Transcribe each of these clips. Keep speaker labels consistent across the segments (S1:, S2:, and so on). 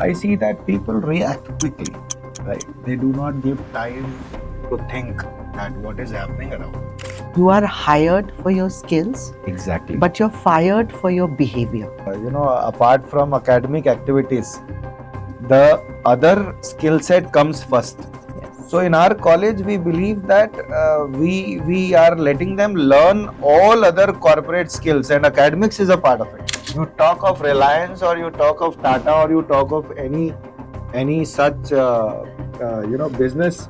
S1: I see that people react quickly, right? They do not give time to think that what is happening around.
S2: You are hired for your skills,
S1: Exactly.
S2: but you're fired for your behavior.
S1: Apart from academic activities, the other skill set comes first. So in our college, we believe that we are letting them learn all other corporate skills, and academics is a part of it. You talk of Reliance, or you talk of Tata, or you talk of any such business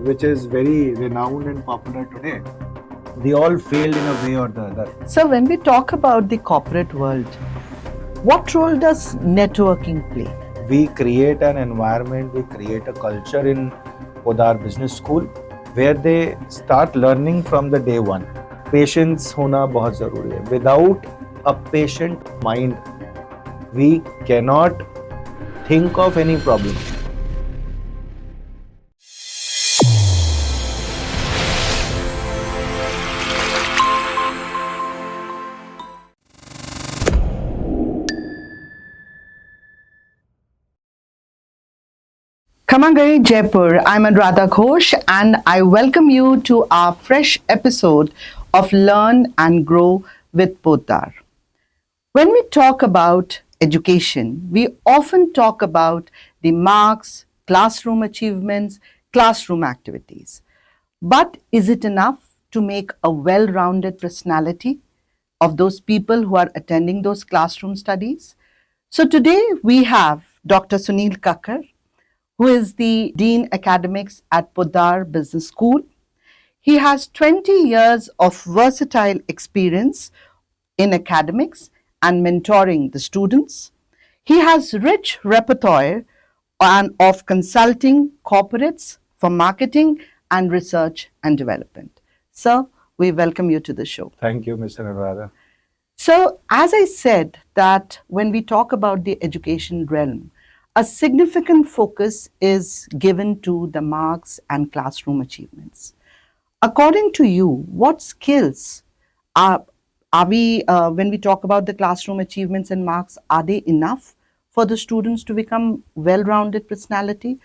S1: which is very renowned and popular today. They all failed in a way or the other.
S2: So when we talk about the corporate world, what role does networking play?
S1: We create an environment, we create a culture in Poddar Business School where they start learning from the day one. Patience होना बहुत ज़रूरी है. Without a patient mind, we cannot think of any problem.
S2: Kamangai Jaipur, I'm Anuradha Gosh and I welcome you to our fresh episode of Learn and Grow with Poddar. When we talk about education, we often talk about the marks, classroom achievements, classroom activities. But is it enough to make a well-rounded personality of those people who are attending those classroom studies? So today we have Dr. Sunil Kakkar, who is the Dean Academics at Poddar Business School. He has 20 years of versatile experience in academics and mentoring the students. He has rich repertoire of consulting corporates for marketing and research and development. Sir, we welcome you to the show.
S1: Thank you, Mr. Anuradha.
S2: So, as I said, that when we talk about the education realm, a significant focus is given to the marks and classroom achievements. According to you, what skills are we, when we talk about the classroom achievements and marks, are they enough for the students to become well-rounded personality?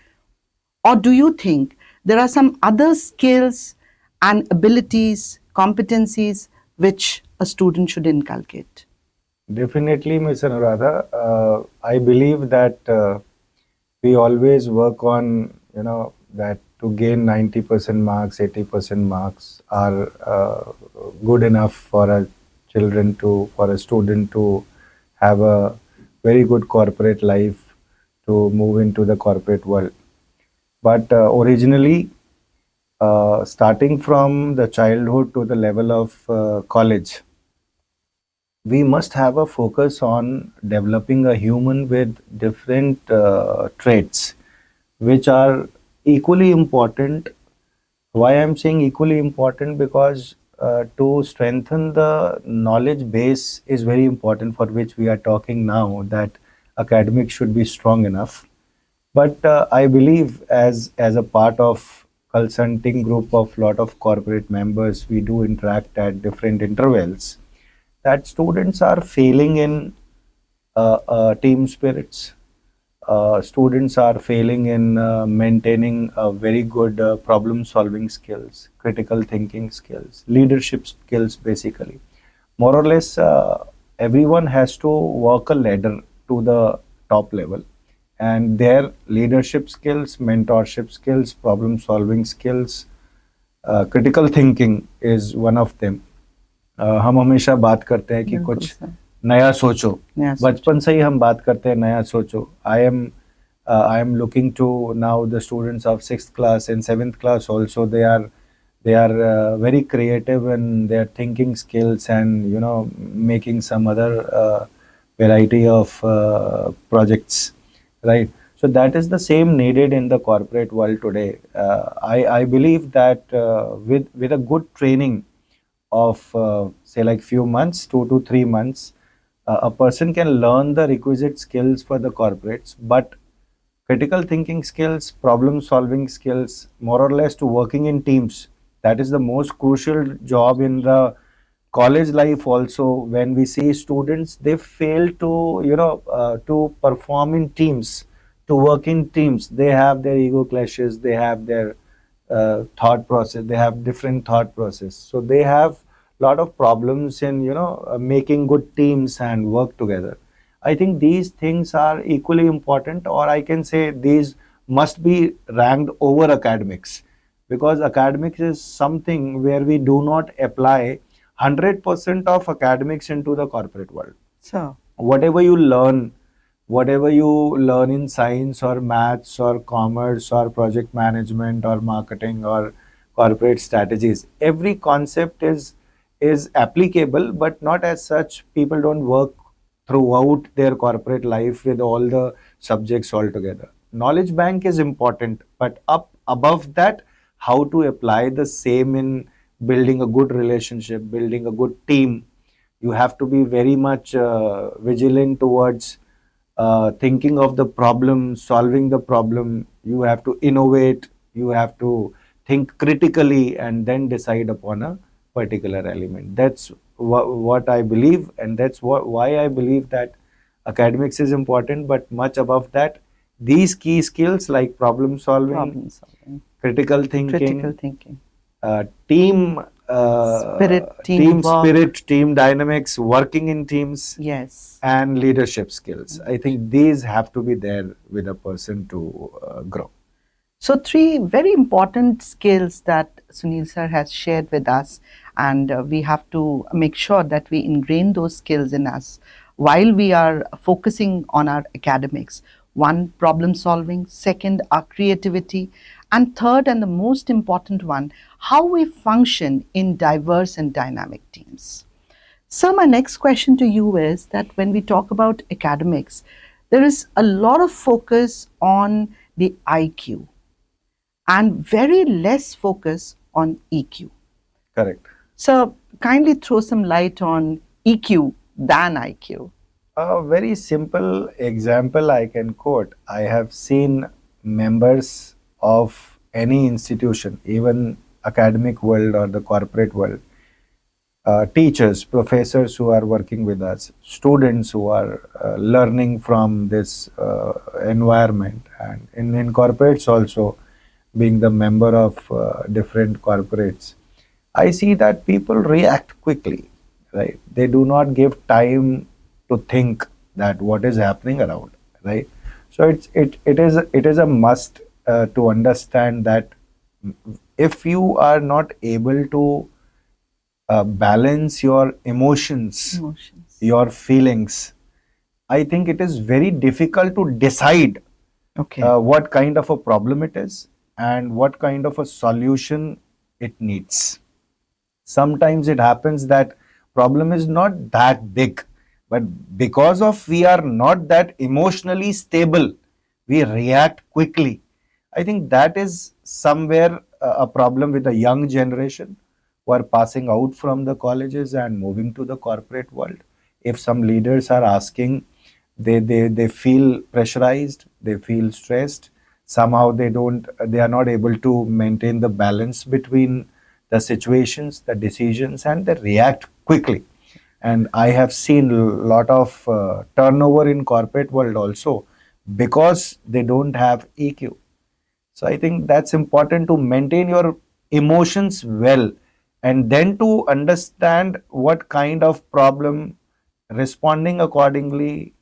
S2: Or do you think there are some other skills and abilities, competencies which a student should inculcate?
S1: Definitely, Ms. Anuradha. I believe that we always work on, that to gain 90% marks, 80% marks are good enough for a student to have a very good corporate life, to move into the corporate world. But originally, starting from the childhood to the level of college, we must have a focus on developing a human with different traits, which are equally important. Why I'm saying equally important? Because to strengthen the knowledge base is very important, for which we are talking now, that academics should be strong enough. But I believe as a part of consulting group of lot of corporate members, we do interact at different intervals, that students are failing in team spirits. Students are failing in maintaining a very good problem solving skills, critical thinking skills, leadership skills. Basically, more or less, everyone has to walk a ladder to the top level, and their leadership skills, mentorship skills, problem solving skills, critical thinking is one of them. हम हमेशा बात करते हैं कि कुछ नया सोचो, बचपन से ही हम बात करते हैं नया सोचो. I am looking to now the students of 6th class and 7th class also. They are very creative in their thinking skills, and making some other variety of projects, right? So that is the same needed in the corporate world today. I believe that with a good training of say like few months, 2 to 3 months, a person can learn the requisite skills for the corporates, but critical thinking skills, problem solving skills, more or less to working in teams, that is the most crucial job in the college life also, when we see students, they fail to to perform in teams, to work in teams. They have their ego clashes, they have their thought process, they have different thought process, so they have lot of problems in making good teams and work together. I think these things are equally important, or I can say these must be ranked over academics, because academics is something where we do not apply 100% of academics into the corporate world.
S2: So,
S1: Whatever you learn, whatever you learn in science or maths or commerce or project management or marketing or corporate strategies, every concept is applicable, but not as such. People don't work throughout their corporate life with all the subjects altogether. Knowledge bank is important, but up above that, how to apply the same in building a good relationship, building a good team. You have to be very much vigilant towards thinking of the problem, solving the problem. You have to innovate, you have to think critically, and then decide upon a particular element. That's what I believe, and that's why I believe that academics is important, but much above that, these key skills like problem solving,
S2: problem solving,
S1: critical
S2: critical
S1: thinking,
S2: thinking,
S1: team
S2: spirit,
S1: team
S2: teamwork.
S1: spirit, team dynamics, working in teams,
S2: Yes.
S1: and leadership skills. I think these have to be there with a person to grow.
S2: So, three very important skills that Sunil sir has shared with us, and we have to make sure that we ingrain those skills in us while we are focusing on our academics. One, problem solving, second, our creativity, and third, and the most important one, how we function in diverse and dynamic teams. So, my next question to you is that when we talk about academics, there is a lot of focus on the IQ and very less focus on EQ.
S1: Correct.
S2: So, kindly throw some light on EQ than IQ.
S1: A very simple example I can quote. I have seen members of any institution, even academic world or the corporate world, teachers, professors who are working with us, students who are learning from this environment, and in corporates also, being the member of different corporates, I see that people react quickly, right? They do not give time to think that what is happening around, right? So it is a must to understand that if you are not able to balance your emotions,
S2: Emotions.
S1: your feelings, I think it is very difficult to decide
S2: Okay.
S1: what kind of a problem it is and what kind of a solution it needs. Sometimes it happens that problem is not that big, but because of we are not that emotionally stable, we react quickly. I think that is somewhere a problem with the young generation who are passing out from the colleges and moving to the corporate world. If some leaders are asking, they feel pressurized, they feel stressed, somehow they are not able to maintain the balance between the situations, the decisions, and they react quickly. And I have seen a lot of turnover in corporate world also, because they don't have EQ. So I think that's important to maintain your emotions well, and then to understand what kind of problem, responding accordingly.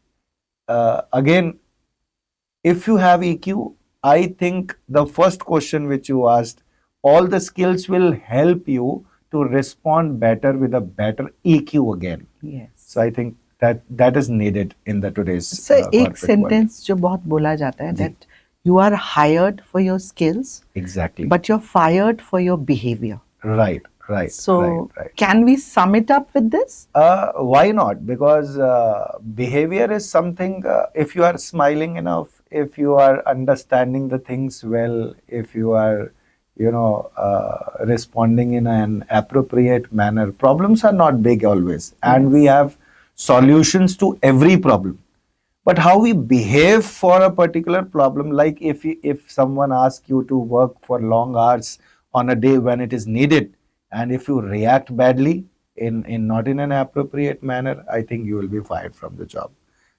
S1: Again, if you have EQ, I think the first question which you asked, all the skills will help you to respond better with a better EQ again.
S2: Yes.
S1: So I think that is needed in the today's
S2: So, एक
S1: corporate world.
S2: sentence जो बहुत बोला जाता है
S1: जी.
S2: that you are hired for your skills,
S1: Exactly.
S2: but you're fired for your behavior.
S1: Right.
S2: So,
S1: Right.
S2: can we sum it up with this?
S1: Why not? Because behavior is something, if you are smiling enough, if you are understanding the things well, if you are, responding in an appropriate manner, problems are not big always. And we
S2: Yes.
S1: have solutions to every problem. But how we behave for a particular problem, like if someone asks you to work for long hours on a day when it is needed, and if you react badly, in not in an appropriate manner, I think you will be fired from the job.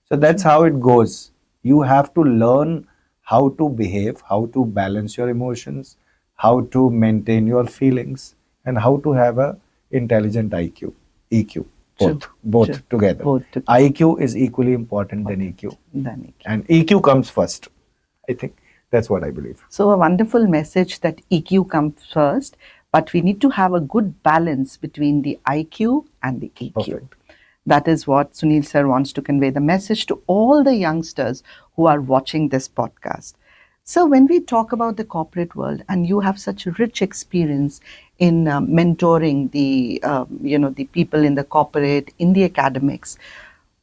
S1: So that's how it goes. You have to learn how to behave, how to balance your emotions, how to maintain your feelings, and how to have a intelligent IQ, EQ,
S2: True.
S1: both
S2: True.
S1: together.
S2: Both together.
S1: IQ is equally important than EQ,
S2: Than EQ.
S1: and EQ comes first. I think that's what I believe.
S2: So, a wonderful message that EQ comes first, but we need to have a good balance between the IQ and the EQ.
S1: Perfect.
S2: That is what Sunil sir wants to convey the message to all the youngsters who are watching this podcast. So, when we talk about the corporate world, and you have such a rich experience in mentoring the people in the corporate, in the academics,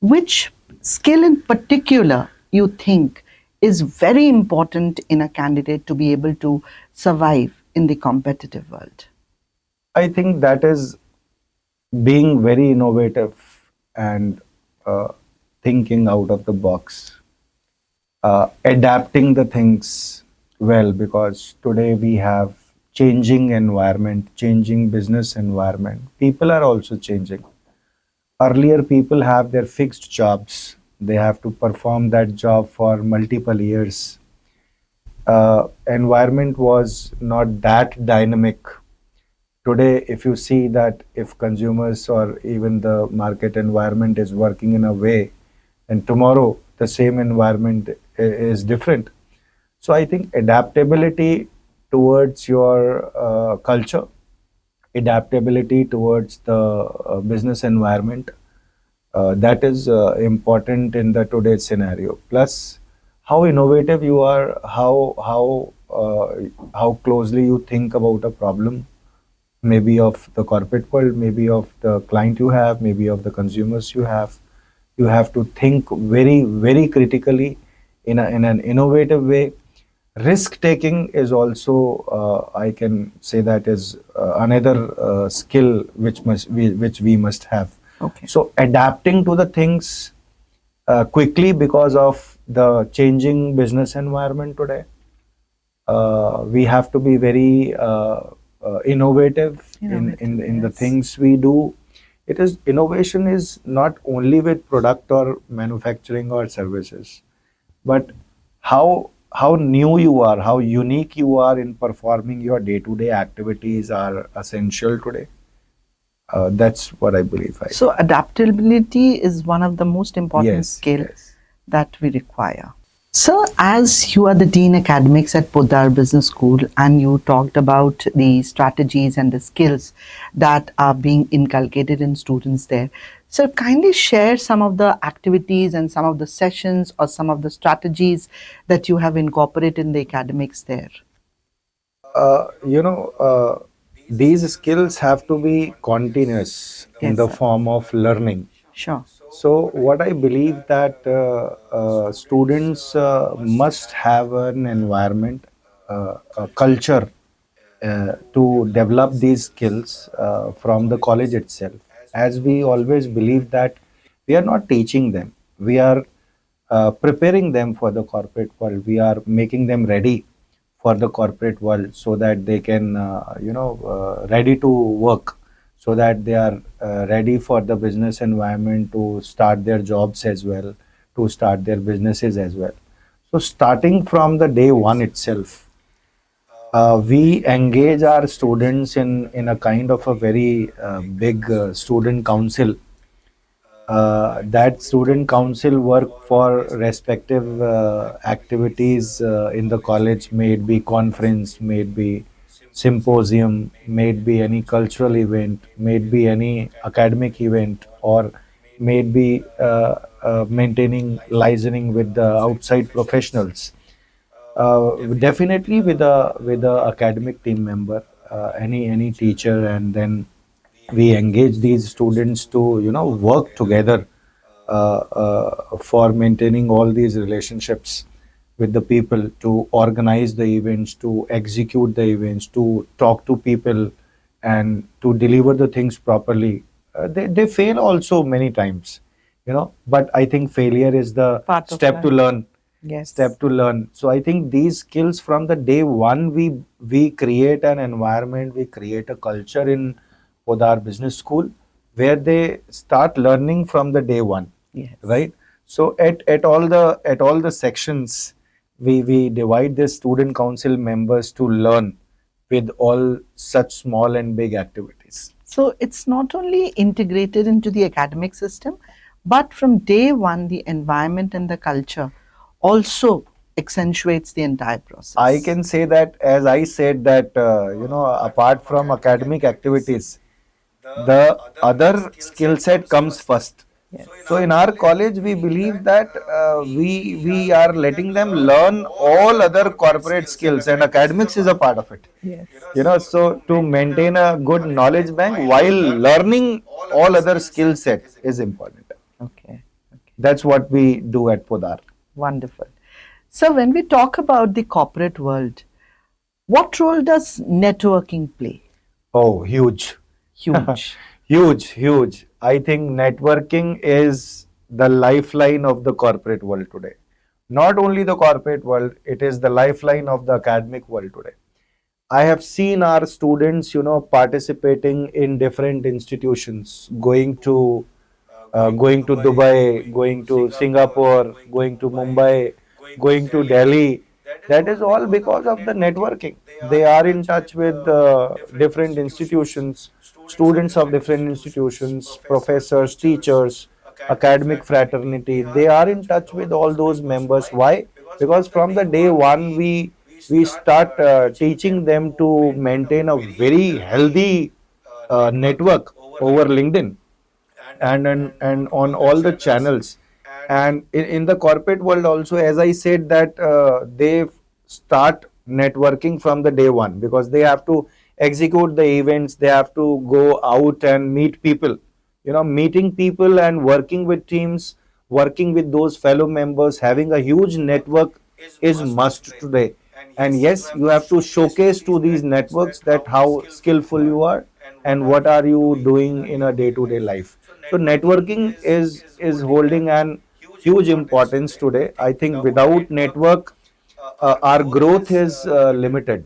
S2: which skill in particular you think is very important in a candidate to be able to survive in the competitive world?
S1: I think that is being very innovative and thinking out of the box, adapting the things well, because today we have changing environment, changing business environment. People are also changing. Earlier, people have their fixed jobs. They have to perform that job for multiple years. Environment was not that dynamic. Today, if you see that if consumers or even the market environment is working in a way, and tomorrow the same environment is different. So I think adaptability towards your culture, adaptability towards the business environment, that is important in the today's scenario. Plus, how innovative you are, how closely you think about a problem, maybe of the corporate world, maybe of the client you have, maybe of the consumers you have. You have to think very, very critically in an innovative way. Risk taking is also, I can say, that is another skill which we must have.
S2: Okay.
S1: So adapting to the things quickly because of the changing business environment today. We have to be very innovative in the
S2: yes.
S1: things we do. It is innovation is not only with product or manufacturing or services, but how new you are, how unique you are in performing your day-to-day activities are essential today. That's what I believe.
S2: So, adaptability is one of the most important
S1: Yes,
S2: skills
S1: yes.
S2: that we require. So, as you are the Dean Academics at Poddar Business School, and you talked about the strategies and the skills that are being inculcated in students there. So, kindly share some of the activities and some of the sessions or some of the strategies that you have incorporated in the academics there.
S1: These skills have to be continuous in
S2: Yes,
S1: the
S2: sir.
S1: form of learning.
S2: Sure.
S1: So what I believe that students must have an environment, a culture to develop these skills from the college itself. As we always believe that we are not teaching them, we are preparing them for the corporate world. We are making them ready for the corporate world so that they can, ready to work, so that they are ready for the business environment to start their jobs as well, to start their businesses as well. So starting from the day one itself, we engage our students in a kind of a very big student council. That student council work for respective activities in the college, may it be conference, may it be symposium, may it be any cultural event, may it be any academic event, or may it be maintaining licensing with the outside professionals. Definitely with a academic team member, any teacher, and then we engage these students to work together for maintaining all these relationships with the people, to organize the events, to execute the events, to talk to people, and to deliver the things properly. They fail also many times, but I think failure is the
S2: Part of
S1: step to
S2: life.
S1: learn.
S2: Yes.
S1: Step to learn. So I think these skills from the day one, we create an environment, we create a culture in Poddar Business School where they start learning from the day one,
S2: Yes.
S1: right? So at all the sections, we divide the student council members to learn with all such small and big activities.
S2: So it's not only integrated into the academic system, but from day one, the environment and the culture also accentuates the entire process.
S1: I can say that, as I said, that apart from academic activities, the other skill set comes first.
S2: Yes.
S1: So in our college, we believe that we are letting them learn all other corporate skills, and academics is a part of it.
S2: Yes.
S1: So to maintain a good knowledge bank while learning all other skill set is important.
S2: Okay. Okay.
S1: That's what we do at Poddar.
S2: Wonderful. So when we talk about the corporate world, what role does networking play?
S1: Oh, huge.
S2: Huge.
S1: Huge. I think networking is the lifeline of the corporate world today. Not only the corporate world, it is the lifeline of the academic world today. I have seen our students, participating in different institutions, going to Dubai, going to Singapore, going to Mumbai, going to Delhi. That is all because of the networking. They are in touch with different institutions, students of different institutions, professors, teachers, academic fraternity. They are in touch with all those members. Why? Because from the day one, we start teaching them to maintain a very healthy network over LinkedIn and on all the channels. And in the corporate world also, as I said, that they start networking from the day one, because they have to execute the events, they have to go out and meet people. Meeting people and working with teams, working with those fellow members, having a huge network is must today. And yes, you have to showcase to these networks that how skillful you are and what are you doing in a day to day life. So networking is holding an huge importance today. I think without network, our growth is limited.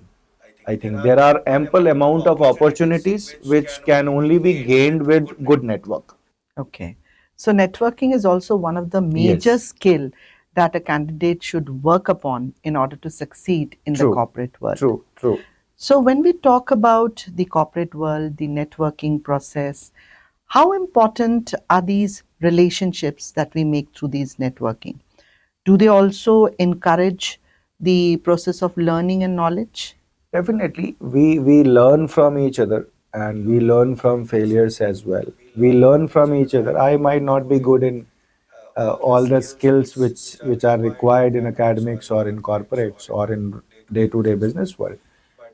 S1: I think there are ample amount of opportunities which can only be gained with good network.
S2: Okay. So networking is also one of the major
S1: Yes.
S2: skill that a candidate should work upon in order to succeed in the
S1: True.
S2: corporate world.
S1: True.
S2: So when we talk about the corporate world, the networking process, how important are these relationships that we make through these networking? Do they also encourage the process of learning and knowledge?
S1: Definitely, we learn from each other, and we learn from failures as well. We learn from each other. I might not be good in all the skills which are required in academics or in corporates or in day-to-day business world,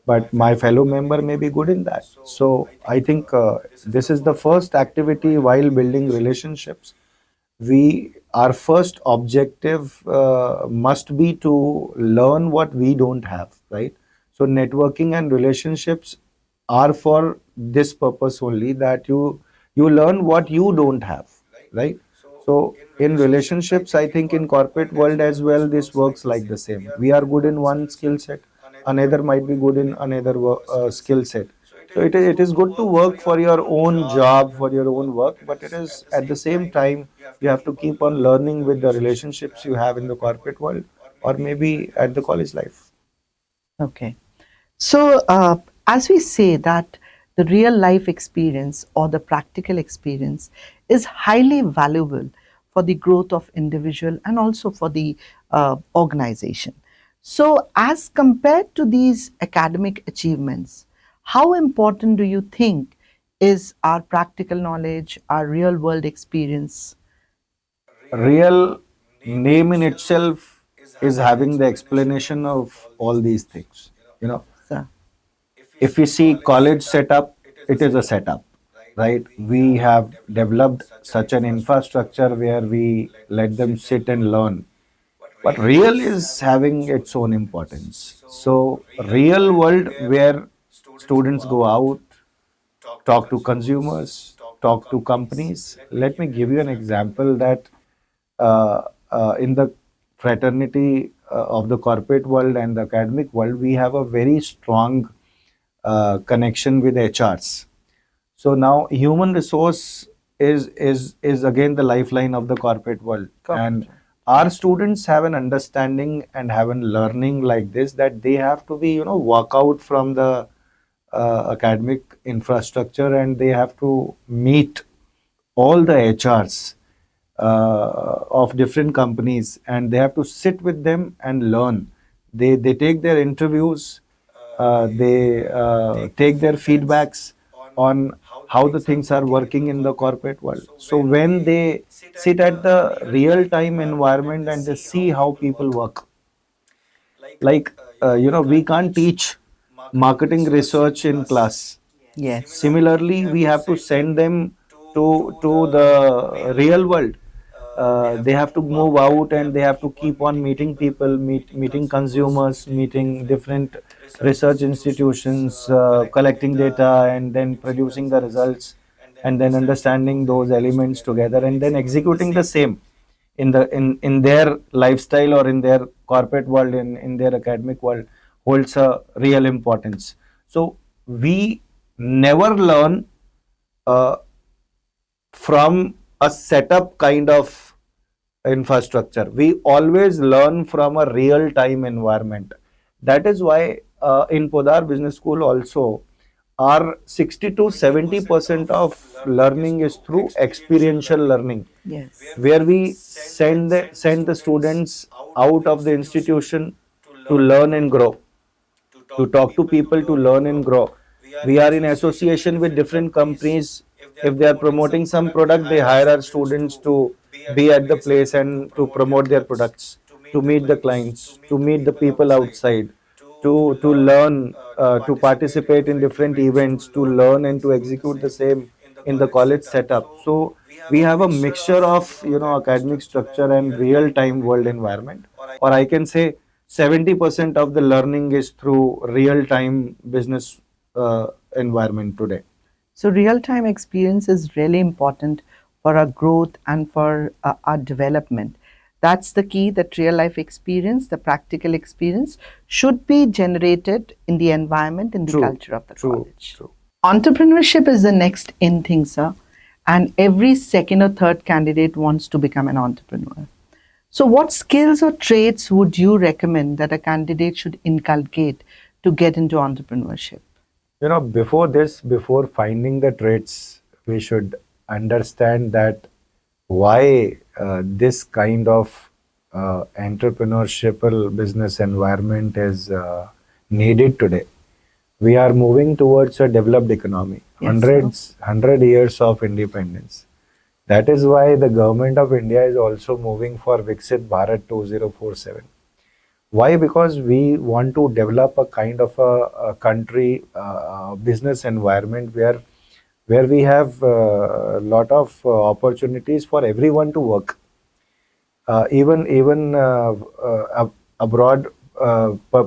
S1: but my fellow member may be good in that. So I think this is the first activity while building relationships. We Our first objective must be to learn what we don't have, right? So networking and relationships are for this purpose only, that you learn what you don't have, right? So in relationships, I think in corporate world as well, this works like the same. We are good in one skill set, another might be good in another skill set. So it is good to work for your own job, for your own work, but it is at the same time you have to keep on learning with the relationships you have in the corporate world or maybe at the college life.
S2: Okay. So, as we say that the real life experience or the practical experience is highly valuable for the growth of individual and also for the organization. So, as compared to these academic achievements, how important do you think is our practical knowledge, our real world experience?
S1: Real name in itself is having the explanation of all these things. You know,
S2: So,
S1: if we see college setup, it is a setup, right? We have developed such an infrastructure where we let them sit and learn. But real is having its own importance. So, real world where students go out, talk to consumers, talk to companies. Let me give you an example that in the fraternity of the corporate world and the academic world, we have a very strong connection with HRs. So now human resource is again the lifeline of the corporate world. And our students have an understanding and have an learning like this, that they have to be, walk out from the academic infrastructure, and they have to meet all the HRs of different companies, and they have to sit with them and learn. They take their interviews, they take their feedbacks on how the things are working in the corporate world. So when they sit at the real time environment and they see how people work, like we can't teach marketing research in class.
S2: Yes.
S1: Similarly, we have to send them to the real world. They have to move out and they have to keep on meeting people, meeting consumers, meeting different research institutions, collecting data, and then producing the results, and then understanding those elements together, and then executing the same in their lifestyle or in their corporate world, in their academic world, holds a real importance. So we never learn uh, from a setup kind of infrastructure. We always learn from a real time environment. That is why in Poddar Business School also, our 60 to 70% of learning is through experiential learning,
S2: Yes.
S1: where we send the students out of the institution to learn and grow, to talk to people, to learn and grow. We are in association with different companies. If they are promoting some product, they hire our students to be at the place and to promote their products, to meet the clients, to meet the people outside, to learn, to participate in different events, to learn and to execute the same in the college setup. So we have a mixture of academic structure and real time world environment, or I can say 70% of the learning is through real time business environment today.
S2: So, real time experience is really important for our growth and for our development. That's the key, that real life experience, the practical experience, should be generated in the environment, in the
S1: True,
S2: culture of the
S1: true,
S2: college.
S1: true.
S2: Entrepreneurship is the next in thing, sir. And every second or third candidate wants to become an entrepreneur. So, what skills or traits would you recommend that a candidate should inculcate to get into entrepreneurship?
S1: Before finding the traits, we should understand that why this kind of entrepreneurshipal business environment is needed today. We are moving towards a developed economy,
S2: Yes, sir.
S1: 100 years of independence. That is why the government of India is also moving for Viksit Bharat 2047. Why? Because we want to develop a kind of a country business environment where we have a lot of opportunities for everyone to work. Even abroad,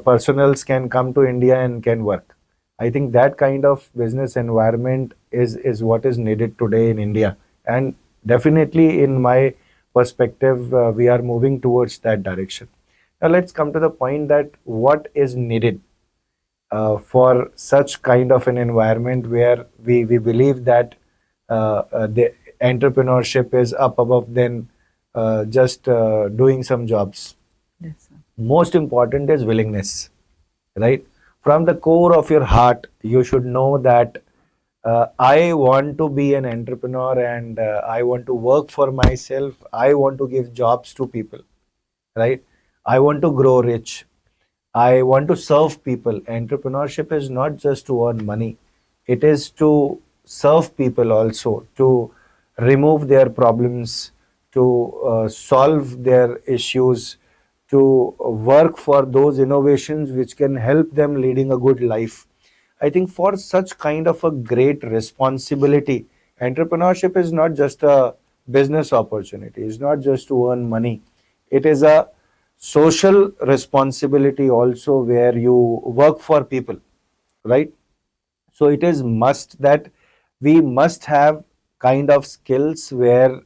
S1: personals can come to India and can work. I think that kind of business environment is what is needed today in India, and definitely in my perspective, we are moving towards that direction. Now let's come to the point that what is needed for such kind of an environment where we believe that the entrepreneurship is up above than just doing some jobs.
S2: Yes, sir.
S1: Most important is willingness, right? From the core of your heart, you should know that I want to be an entrepreneur, and I want to work for myself. I want to give jobs to people, right? I want to grow rich. I want to serve people. Entrepreneurship is not just to earn money, it is to serve people also, to remove their problems, to solve their issues, to work for those innovations which can help them leading a good life. I think for such kind of a great responsibility, entrepreneurship is not just a business opportunity, it's not just to earn money. It is a social responsibility also, where you work for people, right? So it is must that we must have kind of skills where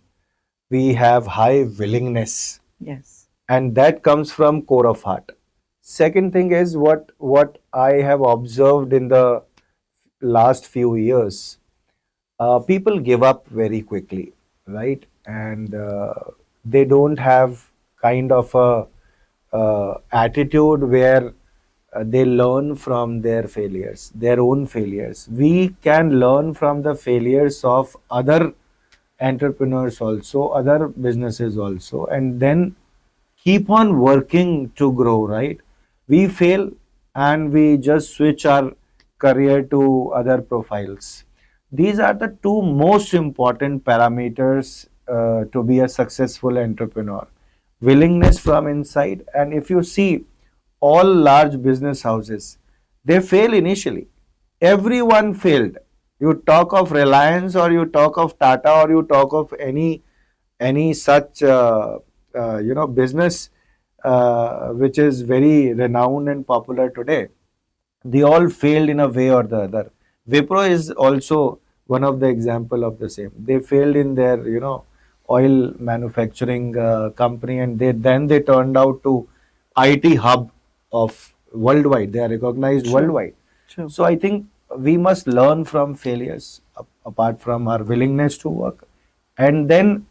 S1: we have high willingness,
S2: Yes.
S1: and that comes from core of heart. Second thing is what I have observed in the last few years. people give up very quickly, right? And they don't have kind of a attitude where they learn from their failures, their own failures. We can learn from the failures of other entrepreneurs also, other businesses also, and then keep on working to grow, right? We fail and we just switch our career to other profiles. These are the two most important parameters to be a successful entrepreneur: willingness from inside. And if you see all large business houses, they fail initially. Everyone failed. You talk of Reliance, or you talk of Tata, or you talk of any such business which is very renowned and popular today. They all failed in a way or the other. Wipro is also one of the example of the same. They failed in their oil manufacturing company, and they turned out to IT hub of worldwide. They are recognized
S2: True.
S1: worldwide.
S2: True.
S1: So I think we must learn from failures, apart from our willingness to work. And then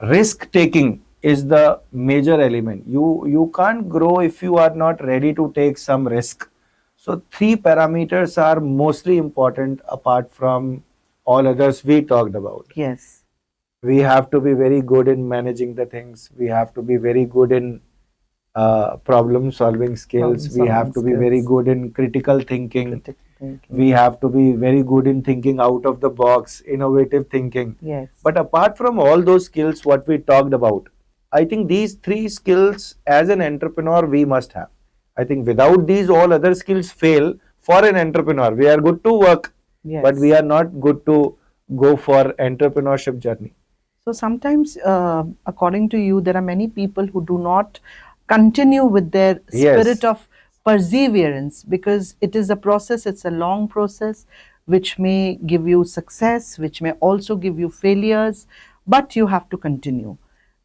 S1: risk taking is the major element. You can't grow if you are not ready to take some risk. So three parameters are mostly important apart from all others we talked about.
S2: Yes.
S1: We have to be very good in managing the things. We have to be very good in problem solving skills. We have to be very good in critical thinking. We have to be very good in thinking out of the box, innovative thinking.
S2: Yes.
S1: But apart from all those skills, what we talked about, I think these three skills as an entrepreneur we must have. I think without these, all other skills fail for an entrepreneur. We are good to work,
S2: Yes.
S1: but we are not good to go for entrepreneurship journey.
S2: So sometimes, according to you, there are many people who do not continue with their
S1: Yes.
S2: spirit of perseverance, because it is a process, it's a long process, which may give you success, which may also give you failures, but you have to continue.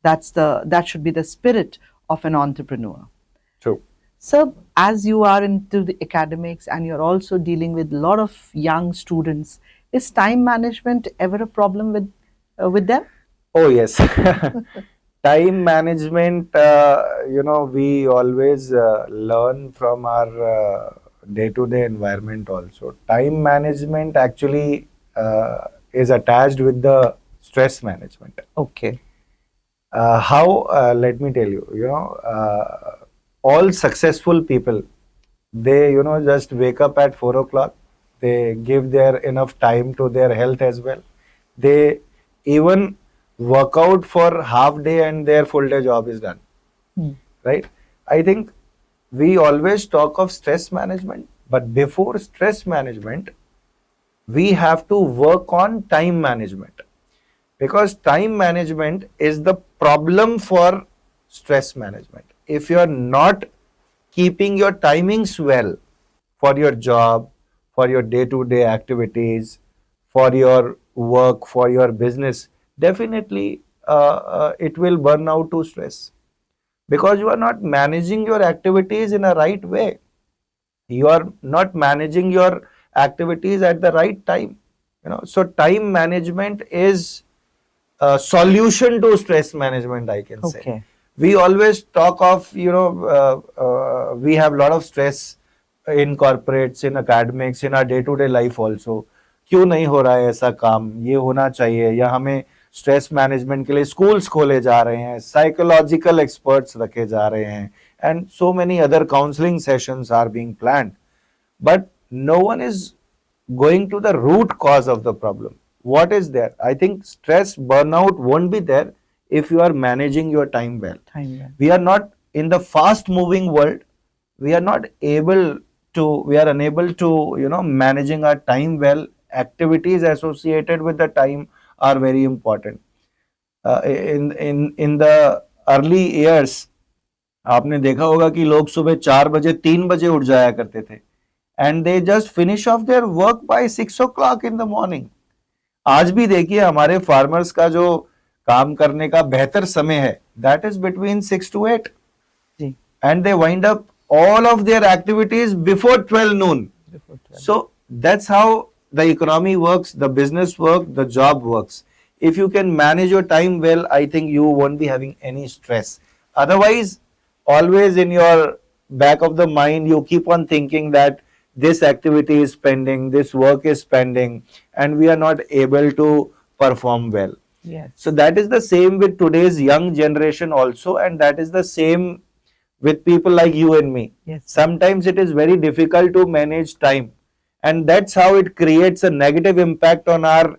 S2: That should be the spirit of an entrepreneur.
S1: True.
S2: So, as you are into the academics and you're also dealing with a lot of young students, is time management ever a problem with them?
S1: Oh, yes. Time management, we always learn from our day-to-day environment also. Time management actually is attached with the stress management.
S2: Okay.
S1: Let me tell you, all successful people, they, just wake up at 4 o'clock. They give their enough time to their health as well. They even work out for half day and their full day job is done. Right? I think we always talk of stress management, but before stress management, we have to work on time management, because time management is the problem for stress management. If you are not keeping your timings well for your job, for your day-to-day activities, for your work, for your business, definitely it will burn out to stress, because you are not managing your activities in a right way. You are not managing your activities at the right time. So time management is a solution to stress management, I can say.
S2: Okay.
S1: We always talk of, we have a lot of stress in corporates, in academics, in our day-to-day life also. क्यों नहीं हो रहा है ऐसा काम, ये होना चाहिए, या हमें स्ट्रेस मैनेजमेंट के लिए स्कूल्स खोले जा रहे हैं, साइकोलॉजिकल एक्सपर्ट्स रखे जा रहे हैं, and so many other counselling sessions are being planned, but no one is going to the root cause of the problem. What is there? I think stress, burnout won't be there if you are managing your time well. We are not in the fast moving world. We are unable to, managing our time well. Activities associated with the time are very important. In the early years, आपने देखा होगा कि लोग सुबह 4 बजे 3 बजे उठ जाया करते थे, and they just finish off their work by 6 o'clock in the morning. आज भी देखिए हमारे फार्मर्स का जो काम करने का बेहतर समय है, that is between 6 to 8, and they wind up all of their activities before 12 noon. So that's how the economy works, the business works, the job works. If you can manage your time well, I think you won't be having any stress. Otherwise, always in your back of the mind, you keep on thinking that this activity is pending, this work is pending, and we are not able to perform well.
S2: Yes.
S1: So that is the same with today's young generation also, and that is the same with people like you and me.
S2: Yes.
S1: Sometimes it is very difficult to manage time, and that's how it creates a negative impact on our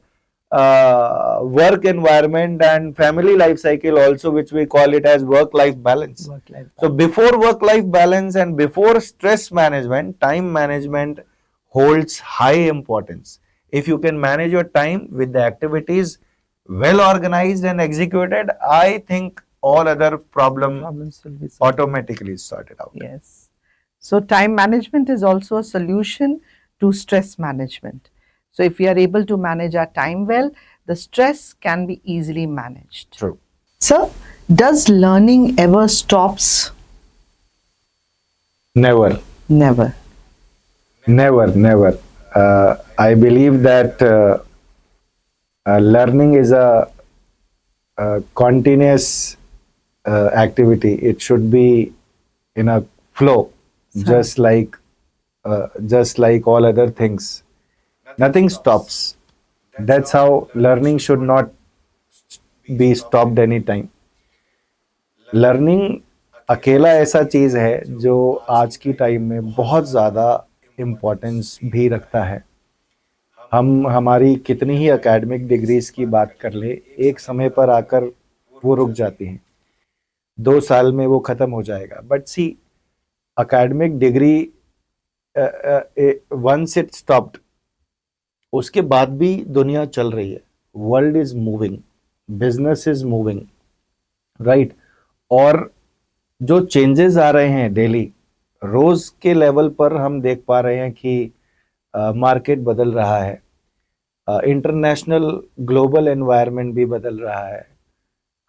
S1: work environment and family life cycle also, which we call it as work-life balance. So before work-life balance and before stress management, time management holds high importance. If you can manage your time with the activities well organized and executed, I think all other problems
S2: will be solved.
S1: automatically sorted out.
S2: Yes. So time management is also a solution to stress management. So if we are able to manage our time well, the stress can be easily managed.
S1: True.
S2: So, does learning ever stops?
S1: Never.
S2: Never.
S1: Never. I believe that learning is a continuous activity. It should be in a flow, just like all other things. Nothing stops. That's how learning should not be stopped anytime. Learning अकेला ऐसा चीज़ है जो आज की time में बहुत ज़्यादा importance भी रखता है. हम हमारी कितनी ही एकेडमिक डिग्रीज की बात कर ले, एक समय पर आकर वो रुक जाती हैं. 2 साल में वो ख़त्म हो जाएगा. But see, academic degree once it stopped, उसके बाद भी दुनिया चल रही है. World is moving, business is moving, right. और जो चेंजेस आ रहे हैं डेली, रोज के लेवल पर हम देख पा रहे हैं कि मार्केट बदल रहा है, इंटरनेशनल ग्लोबल एनवायरनमेंट भी बदल रहा है,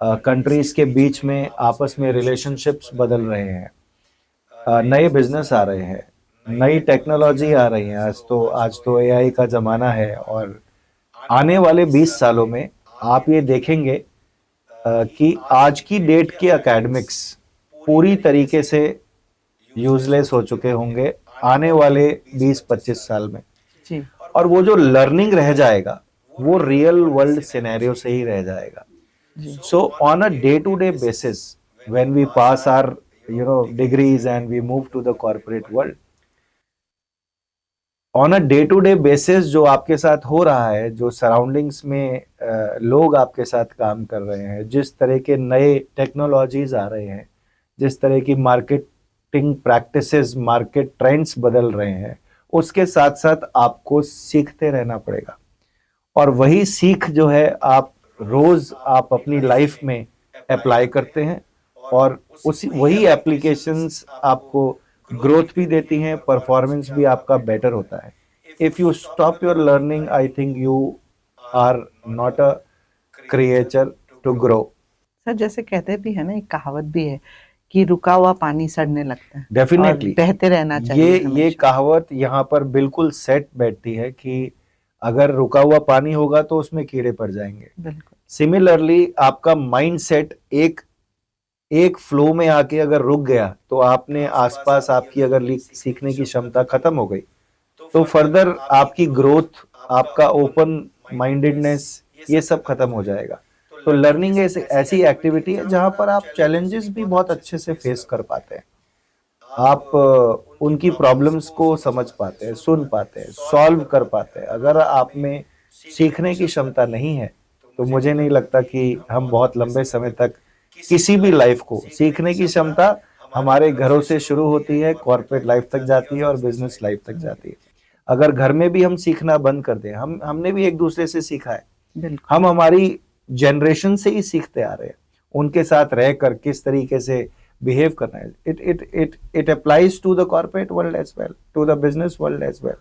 S1: कंट्रीज के बीच में आपस में रिलेशनशिप्स बदल रहे हैं, नए बिजनेस आ रहे हैं, नई टेक्नोलॉजी आ रही है. आज तो एआई का ज़माना है. और आने वाले 20 सालों में आप ये देखेंगे कि आज की डेट के एकेडमिक्स पूरी तरीके से यूजलेस हो चुके होंगे आने वाले 20-25 साल में.
S2: जी.
S1: और वो जो लर्निंग रह जाएगा वो रियल वर्ल्ड सिनेरियो से ही रह जाएगा. So on a day to day basis, when we pass our degrees and we move to the corporate world, on a day to day basis जो आपके साथ हो रहा है, जो सराउंडिंग्स में लोग आपके साथ काम कर रहे हैं, जिस तरह के नए टेक्नोलॉजीज आ रहे हैं, जिस तरह की मार्केटिंग प्रैक्टिसेस, मार्केट ट्रेंड्स बदल रहे हैं, उसके साथ साथ आपको सीखते रहना पड़ेगा. और वही सीख जो है आप रोज आप अपनी लाइफ में अप्लाई करते हैं, और वही एप्लीकेशंस आपको ग्रोथ भी देती हैं, परफॉर्मेंस भी आपका बेटर होता है. If you stop your learning, I think you are not a creature to grow.
S2: Sir, जैसे कहते भी है ना, एक कहावत भी है कि रुका हुआ पानी सड़ने लगता है.
S1: डेफिनेटली
S2: बहते रहना चाहिए.
S1: ये कहावत यहाँ पर बिल्कुल सेट बैठती है कि अगर रुका हुआ पानी होगा तो उसमें कीड़े पड़ जाएंगे.
S2: बिल्कुल.
S1: सिमिलरली आपका माइंड सेट एक फ्लो में आके अगर रुक गया तो आपने आसपास आपकी अगर सीखने की क्षमता खत्म हो गई तो फर्दर आपकी ग्रोथ, आपका ओपन माइंडेडनेस, ये सब खत्म हो जाएगा. तो लर्निंग ऐसी एक्टिविटी है जहां पर आप चैलेंजेस भी बहुत अच्छे से फेस कर पाते हैं. आप उनकी प्रॉब्लम्स को समझ पाते हैं, सुन पाते हैं, सॉल्व कर पाते हैं. अगर आप में सीखने की क्षमता नहीं है तो मुझे नहीं लगता कि हम बहुत लंबे समय तक किसी भी लाइफ को, सीखने की क्षमता हमारे घरों से शुरू होती है, कॉर्पोरेट लाइफ तक जाती है और बिजनेस लाइफ तक जाती है. अगर घर में भी हम सीखना बंद कर दें, हमने भी एक दूसरे से सीखा है, हम हमारी जनरेशन से ही सीखते आ रहे हैं, उनके साथ रहकर किस तरीके से बिहेव करना है. It applies to the corporate world as well, to the business world as well.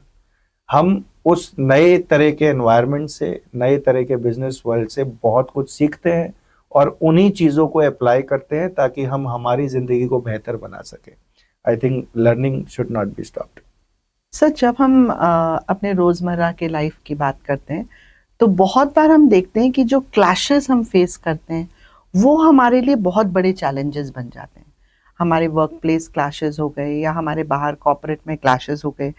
S1: हम उस नए तरह के एनवायरनमेंट से, नए तरह के बिजनेस वर्ल्ड से बहुत कुछ सीखते हैं और उन्हीं चीज़ों को अप्लाई करते हैं ताकि हम हमारी ज़िंदगी को बेहतर बना सकें. I think learning should not be stopped.
S2: Sir, जब हम अपने रोज़मर्रा के लाइफ की बात करते हैं, तो बहुत बार हम देखते हैं कि जो क्लैशेस हम फेस करते हैं, वो हमारे लिए बहुत बड़े चैलेंजेस बन जाते हैं। हमारे वर्क प्लेस क्लैशेस हो गए या हमारे बाहर कॉर्पोरेट में क्लैशेस हो गए,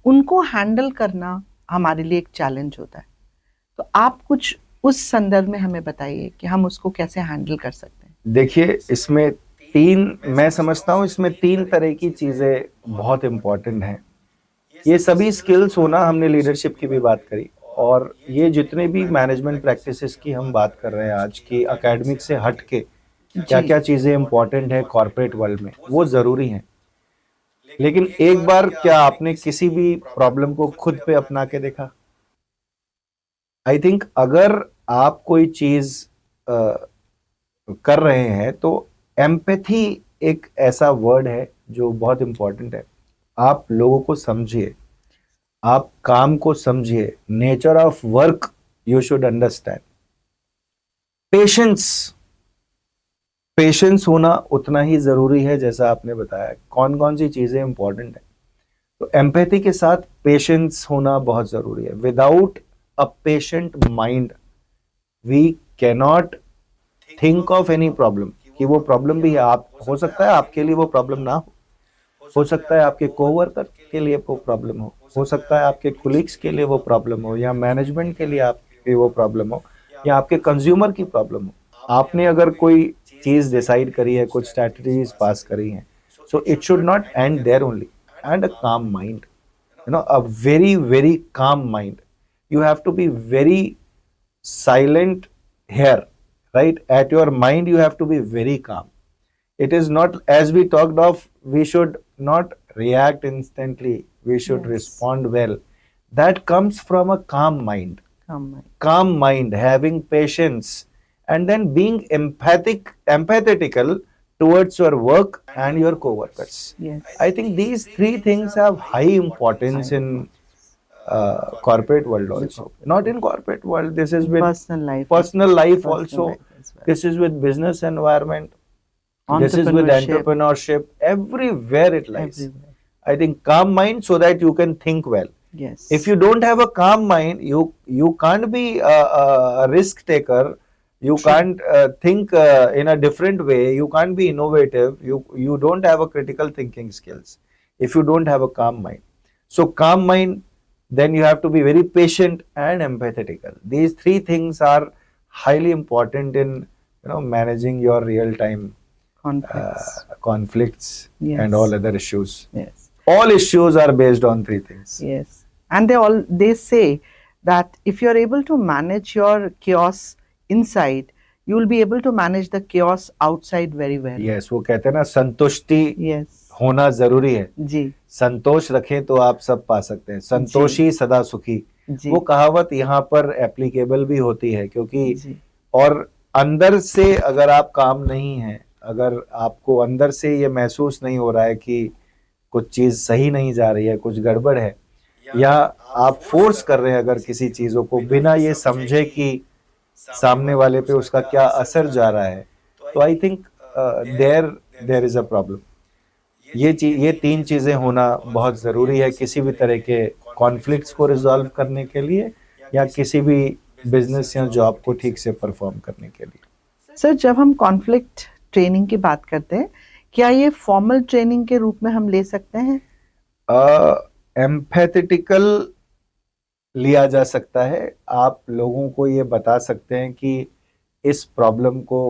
S2: उनको हैंडल करना हमारे लिए एक चैलेंज होता है। तो आप कुछ उस संदर्भ में हमें बताइए कि हम उसको कैसे हैंडल कर सकते हैं।
S1: देखिए, इसमें मैं समझता हूँ इसमें तीन तरह की चीज़ें बहुत इम्पोर्टेंट हैं। ये सभी स्किल्स होना, हमने लीडरशिप की भी बात करी, और ये जितने भी मैनेजमेंट प्रैक्टिसेस की हम बात कर रहे हैं आज की, एकेडमिक से हट के क्या क्या चीज़ें इम्पोर्टेंट है कॉर्पोरेट वर्ल्ड में, वो ज़रूरी हैं। लेकिन एक बार क्या आपने किसी भी प्रॉब्लम को खुद पे अपना के देखा? आई थिंक अगर आप कोई चीज़ कर रहे हैं तो एम्पैथी एक ऐसा वर्ड है जो बहुत इंपॉर्टेंट है। आप लोगों को समझिए, आप काम को समझिए, nature of work you should understand. Patience, patience होना उतना ही जरूरी है जैसा आपने बताया। कौन कौन सी चीजें इंपॉर्टेंट है, तो एम्पैथी के साथ पेशेंस होना बहुत जरूरी है। Without a patient mind we cannot think of any problem, कि वो प्रॉब्लम भी आप हो सकता है आपके लिए वो प्रॉब्लम ना हो सकता है आपके कोवर्कर के लिए वो प्रॉब्लम हो सकता है आपके कुलीग्स के लिए वो प्रॉब्लम हो, या मैनेजमेंट के लिए आपके वो प्रॉब्लम हो, या आपके कंज्यूमर की प्रॉब्लम हो। आपने अगर कोई चीज डिसाइड करी है, कुछ स्ट्रैटेजीज पास करी हैं, so it should not end there only. And a calm mind, a very very calm mind. You have to be very silent here, right? At your mind you have to be very calm. It is not, as we talked of, we should not react instantly, we should respond well. That comes from a calm mind. Calm mind, having patience, and then being empathetical towards your work and your co-workers. I think these three things have high importance in corporate world also. Not in corporate world, this is with personal life also. This is with business environment, this is with entrepreneurship, everywhere it lies. I think calm mind so that you can think well. If you don't have a calm mind, you can't be a risk taker, you can't think in a different way, you can't be innovative, you don't have a critical thinking skills if you don't have a calm mind. So calm mind, then you have to be very patient and empathetical. These three things are highly important in managing your real time conflicts and all other issues. All issues are based on three things.
S2: And they say that if you're able to manage your chaos inside, you will be able to manage the chaos outside very well.
S1: Yes, वो कहते हैं ना, संतुष्टि होना जरूरी है जी। संतोष रखें तो आप सब पा सकते हैं, संतोषी सदा सुखी। वो कहावत यहाँ पर एप्लीकेबल भी होती है, क्योंकि और अंदर से अगर आप काम नहीं है, अगर आपको अंदर से ये महसूस नहीं हो रहा है कि कुछ चीज सही नहीं जा रही है, कुछ गड़बड़ है, या आप फोर्स कर रहे हैं अगर किसी चीजों को बिना ये समझे कि सामने वाले पे उसका क्या असर जा रहा है, तो I think there is a problem. ये तीन चीजें होना बहुत जरूरी है किसी भी तरह के कॉन्फ्लिक्ट्स को रिजॉल्व करने के लिए, या किसी भी बिजनेस या जॉब को ठीक से परफॉर्म करने के लिए।
S2: सर, जब हम कॉन्फ्लिक्ट ट्रेनिंग की बात करते हैं, क्या ये फॉर्मल ट्रेनिंग के रूप में हम ले सकते हैं?
S1: एम्पैथेटिकल लिया जा सकता है। आप लोगों को ये बता सकते हैं कि इस प्रॉब्लम को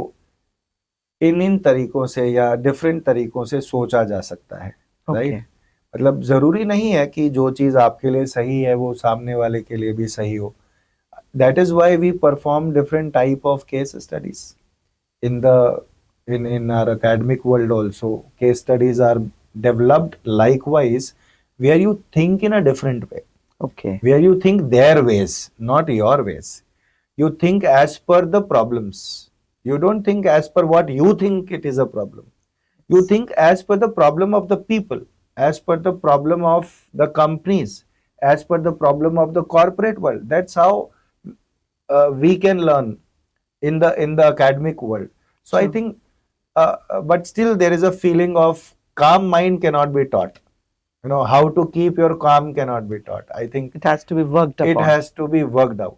S1: इन तरीकों से या डिफरेंट तरीकों से सोचा जा सकता है, राइट? मतलब जरूरी नहीं है कि जो चीज आपके लिए सही है वो सामने वाले के लिए भी सही हो। That is why we perform different type of case studies in our academic world also. Case studies are developed likewise, where you think in a different way, where you think their ways, not your ways. You think as per the problems, you don't think as per what you think it is a problem. You think as per the problem of the people, as per the problem of the companies, as per the problem of the corporate world. That's how we can learn in the academic world. So I think but still there is a feeling of calm mind cannot be taught. how to keep your calm cannot be taught. I think
S2: It has to be worked
S1: it
S2: upon.
S1: has to be worked out.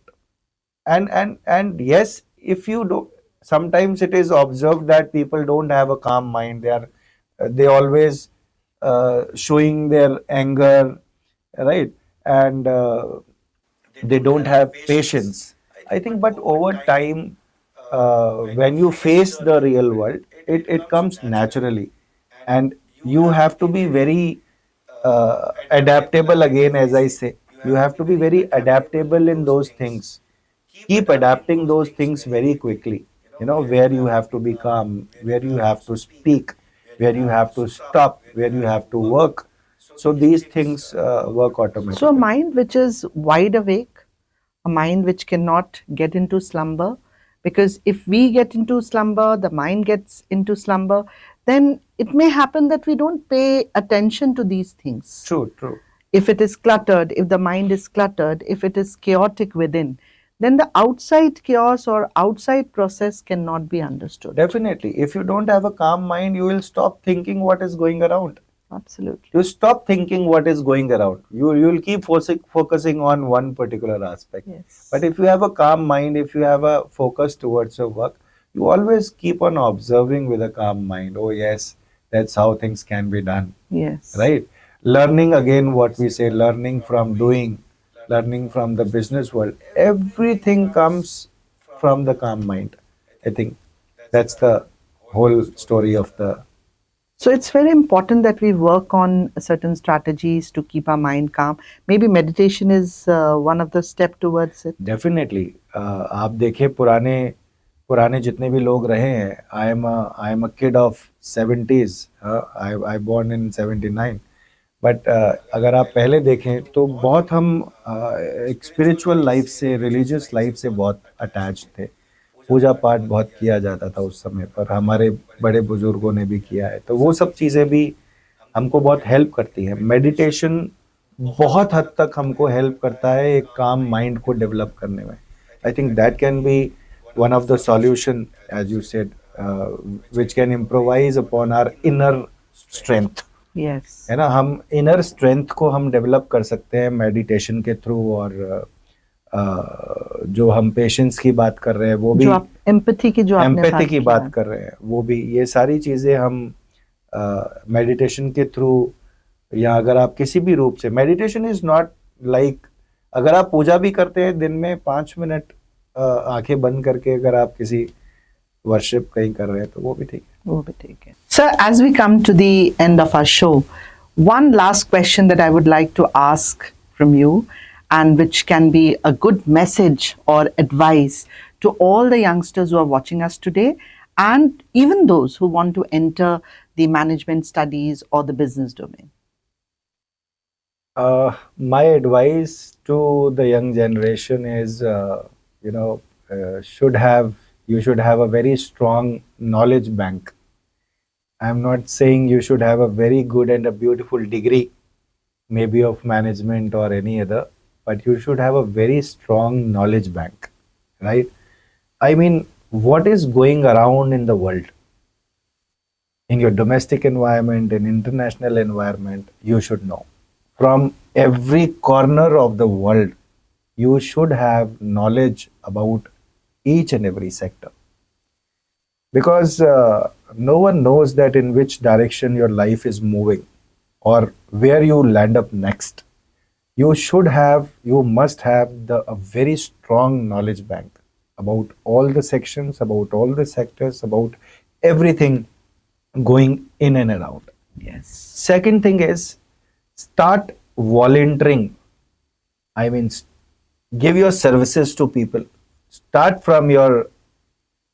S1: And yes, if you do, sometimes it is observed that people don't have a calm mind. They always showing their anger, right? And they don't have patience. I think, but over time, when you face the real world, it comes naturally, and you have to be very adaptable. Again, as I say, you have to be very adaptable in those things. Keep adapting those things very quickly. Where you have to be calm, where you have to speak, where you have to stop, where you have to work. So these things work
S2: So, a
S1: automatically.
S2: mind which is wide awake, a mind which cannot get into slumber, because if we get into slumber, the mind gets into slumber, then it may happen that we don't pay attention to these things.
S1: True, true.
S2: If it is cluttered, if the mind is cluttered, if it is chaotic within, then the outside chaos or outside process cannot be understood.
S1: Definitely. If you don't have a calm mind, you will stop thinking what is going around.
S2: Absolutely.
S1: You stop thinking what is going around. You'll keep focusing on one particular aspect.
S2: Yes.
S1: But if you have a calm mind, if you have a focus towards your work, you always keep on observing with a calm mind. Oh yes, that's how things can be done.
S2: Yes.
S1: Right? Learning, again, what we say, learning from doing, learning from the business world. Everything comes from the calm mind. I think that's the whole story of the.
S2: So it's very important that we work on certain strategies to keep our mind calm. Maybe meditation is one of the step towards it.
S1: Definitely आप देखिए, पुराने पुराने जितने भी लोग रहे हैं, I am a kid of 70s. I born in 79. But अगर आप पहले देखें तो बहुत हम एक स्पिरिचुअल लाइफ से, रिलीजियस लाइफ से बहुत अटैच थे. पूजा पाठ बहुत किया जाता था उस समय पर, हमारे बड़े बुजुर्गों ने भी किया है. तो वो सब चीज़ें भी हमको बहुत हेल्प करती हैं. मेडिटेशन बहुत हद तक हमको हेल्प करता है एक काम माइंड को डेवलप करने में. I think that can be one of the solution, as you said, which can improvise upon our inner strength.
S2: Yes,
S1: है ना, हम इनर स्ट्रेंथ को हम डेवलप कर सकते हैं मेडिटेशन के थ्रू. और जो हम पेशेंस की बात कर रहे हैं वो भी,
S2: एम्पैथी की
S1: की बात कर रहे हैं वो भी, ये सारी चीज़ें हम मेडिटेशन के थ्रू, या अगर आप किसी भी रूप से, मेडिटेशन इज नॉट लाइक, अगर आप पूजा भी करते हैं दिन में 5 मिनट आंखें बंद करके, अगर आप किसी वर्शिप कहीं कर रहे हैं तो वो भी ठीक है.
S2: Sir, as we come to the end of our show, one last question that I would like to ask from you, and which can be a good message or advice to all the youngsters who are watching us today, and even those who want to enter the management studies or the business domain.
S1: My advice to the young generation is, you should have a very strong knowledge bank. I'm not saying you should have a very good and a beautiful degree, maybe of management or any other, but you should have a very strong knowledge bank, right? I mean, what is going around in the world, in your domestic environment, in international environment, you should know. From every corner of the world, you should have knowledge about each and every sector. Because no one knows that in which direction your life is moving or where you land up next. You must have a very strong knowledge bank about all the sections, about all the sectors, about everything going in and around.
S2: Yes.
S1: Second thing is, start volunteering. I mean, give your services to people. Start from your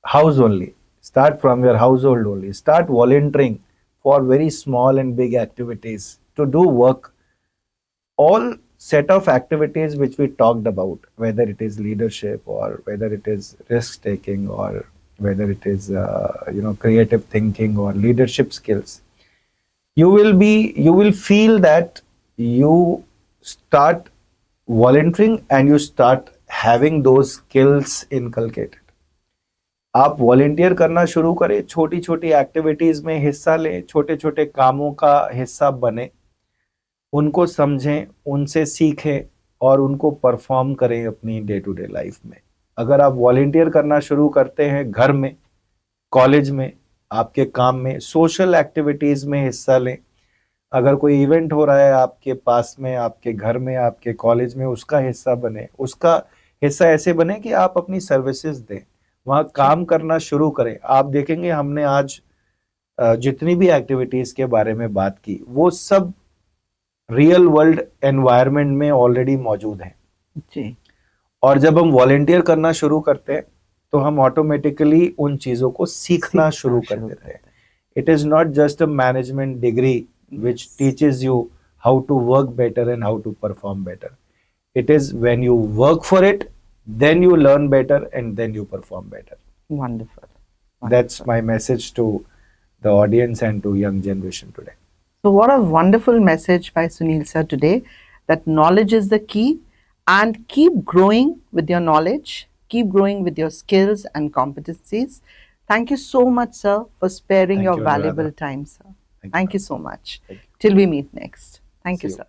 S1: house only. Start from your household only. Start volunteering for very small and big activities to do work. All set of activities which we talked about, whether it is leadership or whether it is risk taking or whether it is creative thinking or leadership skills, you will feel that you start volunteering and you start having those skills inculcated. आप volunteer करना शुरू करें, छोटी छोटी activities में हिस्सा लें, छोटे छोटे कामों का हिस्सा बने. उनको समझें, उनसे सीखें और उनको परफॉर्म करें अपनी डे टू डे लाइफ में। अगर आप वॉलेंटियर करना शुरू करते हैं घर में, कॉलेज में, आपके काम में, सोशल एक्टिविटीज में हिस्सा लें। अगर कोई इवेंट हो रहा है आपके पास में, आपके घर में, आपके कॉलेज में, उसका हिस्सा बने। उसका हिस्सा ऐसे बने कि आप अपनी सर्विसेज दें, वहाँ काम करना शुरू करें। आप देखेंगे हमने आज जितनी भी एक्टिविटीज के बारे में बात की, वो सब रियल वर्ल्ड एनवायरनमेंट में ऑलरेडी मौजूद हैं।
S2: जी,
S1: और जब हम वॉलेंटियर करना शुरू करते हैं तो हम ऑटोमेटिकली उन चीज़ों को सीखना शुरू कर देते हैं। It is not just a management degree which teaches you how to work better and how to perform better. It is when you work for it, then you learn better and then you perform better.
S2: wonderful.
S1: That's my message to the audience and to young generation today.
S2: So, what a wonderful message by Sunil sir today, that knowledge is the key, and keep growing with your knowledge, keep growing with your skills and competencies. Thank you so much, sir, for sparing
S1: Thank
S2: your
S1: you,
S2: valuable
S1: Anuradha.
S2: time, sir.
S1: Thank you.
S2: Thank you so much.
S1: Thank you.
S2: Till we meet next. Thank
S1: See
S2: you,
S1: you.
S2: sir.